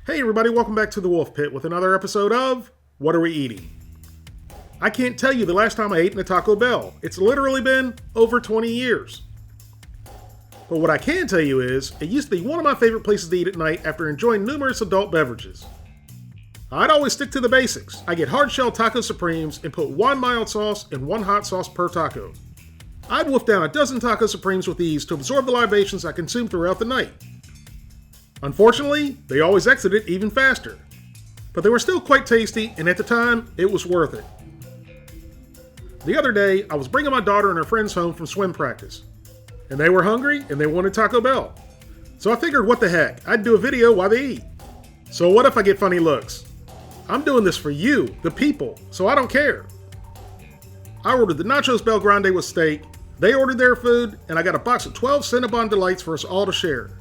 Hey everybody, welcome back to the Wolf Pit with another episode of What Are We Eating? I can't tell you the last time I ate in a Taco Bell. It's literally been over 20 years. But what I can tell you is, it used to be one of my favorite places to eat at night after enjoying numerous adult beverages. I'd always stick to the basics. I get hard-shell taco supremes and put one mild sauce and one hot sauce per taco. I'd wolf down a dozen taco supremes with ease to absorb the libations I consumed throughout the night. Unfortunately, they always exited even faster. But they were still quite tasty, and at the time, it was worth it. The other day, I was bringing my daughter and her friends home from swim practice. And they were hungry, and they wanted Taco Bell. So I figured, what the heck, I'd do a video while they eat. So what if I get funny looks? I'm doing this for you, the people, so I don't care. I ordered the Nachos Bel Grande with steak, they ordered their food, and I got a box of 12 Cinnabon Delights for us all to share.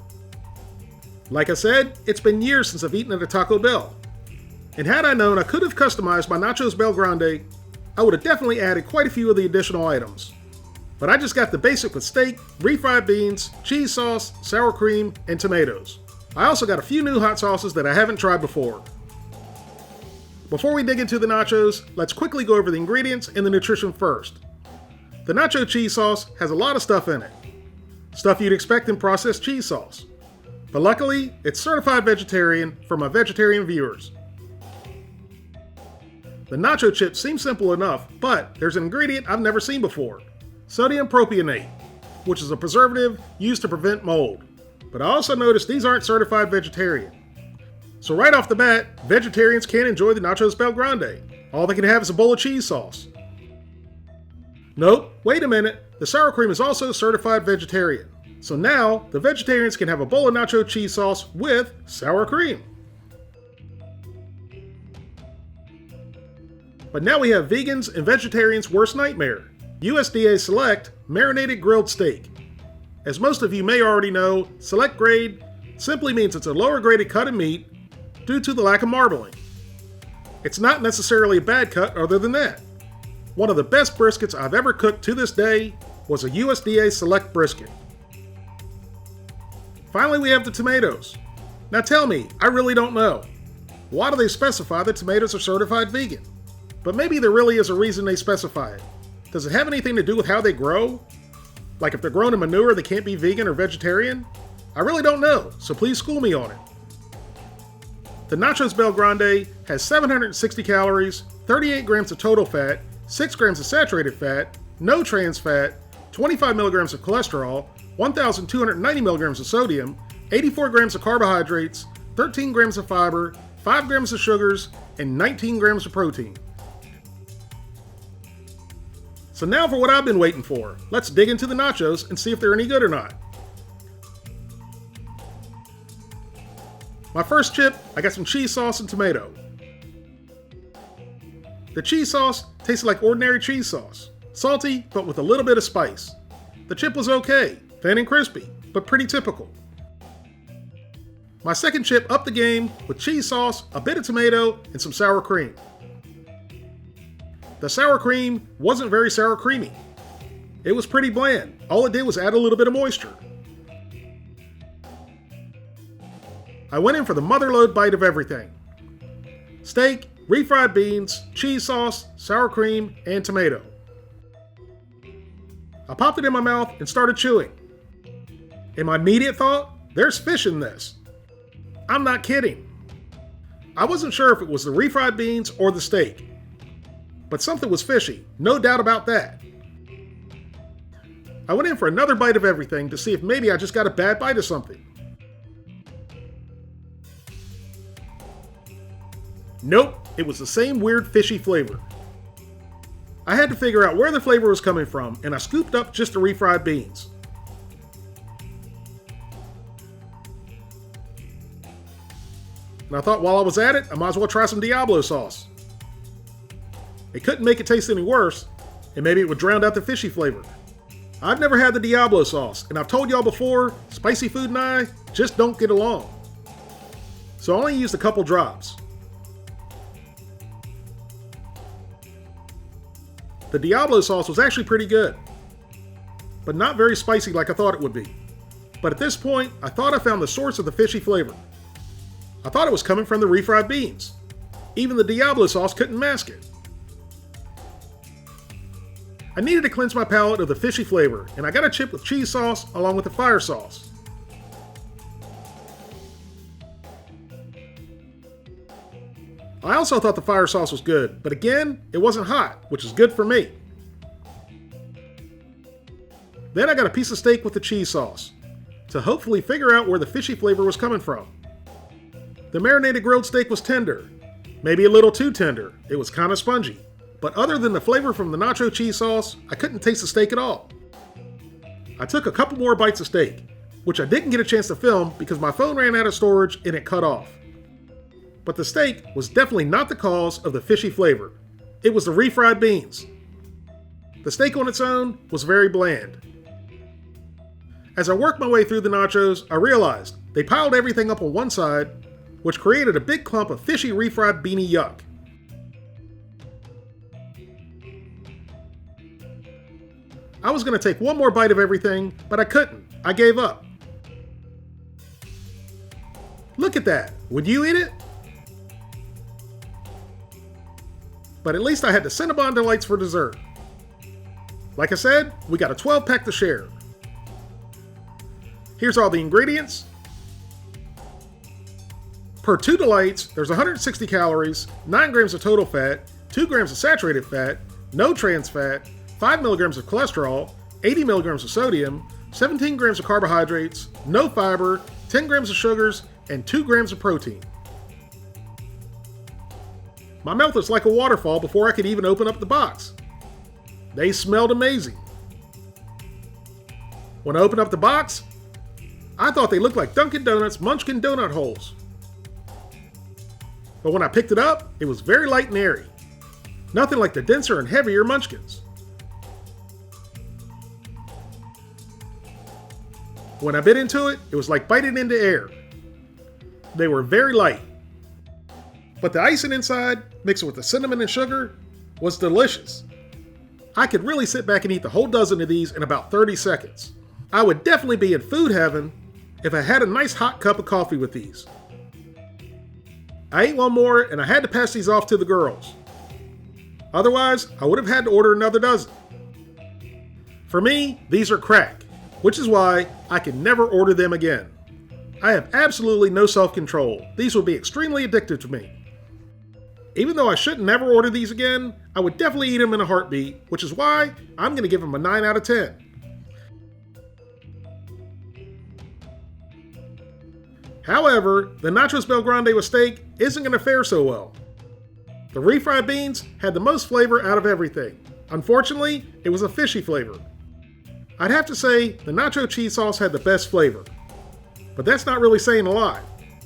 Like I said, it's been years since I've eaten at a Taco Bell. And had I known I could have customized my Nachos Bel Grande, I would have definitely added quite a few of the additional items. But I just got the basic with steak, refried beans, cheese sauce, sour cream, and tomatoes. I also got a few new hot sauces that I haven't tried before. Before we dig into the nachos, let's quickly go over the ingredients and the nutrition first. The nacho cheese sauce has a lot of stuff in it. Stuff you'd expect in processed cheese sauce. But luckily, it's certified vegetarian for my vegetarian viewers. The nacho chips seem simple enough, but there's an ingredient I've never seen before. Sodium propionate, which is a preservative used to prevent mold. But I also noticed these aren't certified vegetarian. So right off the bat, vegetarians can't enjoy the Nachos Bel Grande. All they can have is a bowl of cheese sauce. Nope, wait a minute, the sour cream is also certified vegetarian. So now, the vegetarians can have a bowl of nacho cheese sauce with sour cream. But now we have vegans and vegetarians' worst nightmare. USDA Select Marinated Grilled Steak. As most of you may already know, Select Grade simply means it's a lower graded cut of meat due to the lack of marbling. It's not necessarily a bad cut other than that. One of the best briskets I've ever cooked to this day was a USDA Select brisket. Finally, we have the tomatoes. Now tell me, I really don't know. Why do they specify that tomatoes are certified vegan? But maybe there really is a reason they specify it. Does it have anything to do with how they grow? Like if they're grown in manure, they can't be vegan or vegetarian? I really don't know, so please school me on it. The Nachos Bel Grande has 760 calories, 38 grams of total fat, 6 grams of saturated fat, no trans fat, 25 milligrams of cholesterol, 1,290 milligrams of sodium, 84 grams of carbohydrates, 13 grams of fiber, 5 grams of sugars, and 19 grams of protein. So now for what I've been waiting for. Let's dig into the nachos and see if they're any good or not. My first chip, I got some cheese sauce and tomato. The cheese sauce tasted like ordinary cheese sauce. Salty, but with a little bit of spice. The chip was okay, thin and crispy, but pretty typical. My second chip upped the game with cheese sauce, a bit of tomato, and some sour cream. The sour cream wasn't very sour creamy. It was pretty bland. All it did was add a little bit of moisture. I went in for the motherlode bite of everything. Steak, refried beans, cheese sauce, sour cream, and tomato. I popped it in my mouth and started chewing. And my immediate thought, there's fish in this. I'm not kidding. I wasn't sure if it was the refried beans or the steak. But something was fishy, no doubt about that. I went in for another bite of everything to see if maybe I just got a bad bite of something. Nope, it was the same weird fishy flavor. I had to figure out where the flavor was coming from, and I scooped up just the refried beans. And I thought while I was at it, I might as well try some Diablo sauce. It couldn't make it taste any worse, and maybe it would drown out the fishy flavor. I've never had the Diablo sauce, and I've told y'all before, spicy food and I just don't get along. So I only used a couple drops. The Diablo sauce was actually pretty good, but not very spicy like I thought it would be. But at this point, I thought I found the source of the fishy flavor. I thought it was coming from the refried beans. Even the Diablo sauce couldn't mask it. I needed to cleanse my palate of the fishy flavor, and I got a chip with cheese sauce along with the fire sauce. I also thought the fire sauce was good, but again, it wasn't hot, which is good for me. Then I got a piece of steak with the cheese sauce, to hopefully figure out where the fishy flavor was coming from. The marinated grilled steak was tender, maybe a little too tender. It was kind of spongy, but other than the flavor from the nacho cheese sauce, I couldn't taste the steak at all. I took a couple more bites of steak, which I didn't get a chance to film because my phone ran out of storage and it cut off. But the steak was definitely not the cause of the fishy flavor. It was the refried beans. The steak on its own was very bland. As I worked my way through the nachos, I realized they piled everything up on one side, which created a big clump of fishy refried beanie yuck. I was going to take one more bite of everything, but I couldn't. I gave up. Look at that. Would you eat it? But at least I had the Cinnabon Delights for dessert. Like I said, we got a 12-pack to share. Here's all the ingredients. Per 2 delights, there's 160 calories, 9 grams of total fat, 2 grams of saturated fat, no trans fat, 5 milligrams of cholesterol, 80 milligrams of sodium, 17 grams of carbohydrates, no fiber, 10 grams of sugars, and 2 grams of protein. My mouth was like a waterfall before I could even open up the box. They smelled amazing. When I opened up the box, I thought they looked like Dunkin' Donuts Munchkin donut holes. But when I picked it up, it was very light and airy. Nothing like the denser and heavier Munchkins. When I bit into it, it was like biting into air. They were very light. But the icing inside, mixed with the cinnamon and sugar, was delicious. I could really sit back and eat the whole dozen of these in about 30 seconds. I would definitely be in food heaven if I had a nice hot cup of coffee with these. I ate one more and I had to pass these off to the girls. Otherwise, I would have had to order another dozen. For me, these are crack, which is why I can never order them again. I have absolutely no self-control. These would be extremely addictive to me. Even though I should never order these again, I would definitely eat them in a heartbeat, which is why I'm going to give them a 9 out of 10. However, the Nachos Bel Grande with steak isn't going to fare so well. The refried beans had the most flavor out of everything. Unfortunately, it was a fishy flavor. I'd have to say the nacho cheese sauce had the best flavor. But that's not really saying a lot,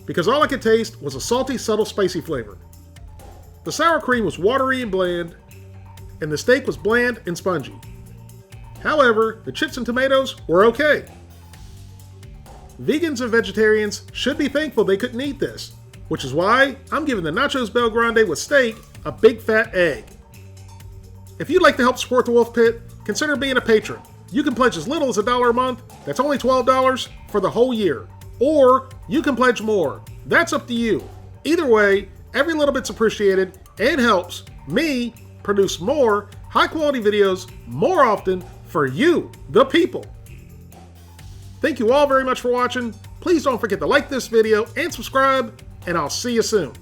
because all I could taste was a salty, subtle, spicy flavor. The sour cream was watery and bland, and the steak was bland and spongy. However, the chips and tomatoes were okay. Vegans and vegetarians should be thankful they couldn't eat this, which is why I'm giving the Nachos Bel Grande with steak a big fat egg. If you'd like to help support the Wolfe Pit, consider being a patron. You can pledge as little as $1 a month, that's only $12 for the whole year. Or you can pledge more, that's up to you. Either way, every little bit's appreciated and helps me produce more high quality videos more often for you, the people. Thank you all very much for watching. Please don't forget to like this video and subscribe, and I'll see you soon.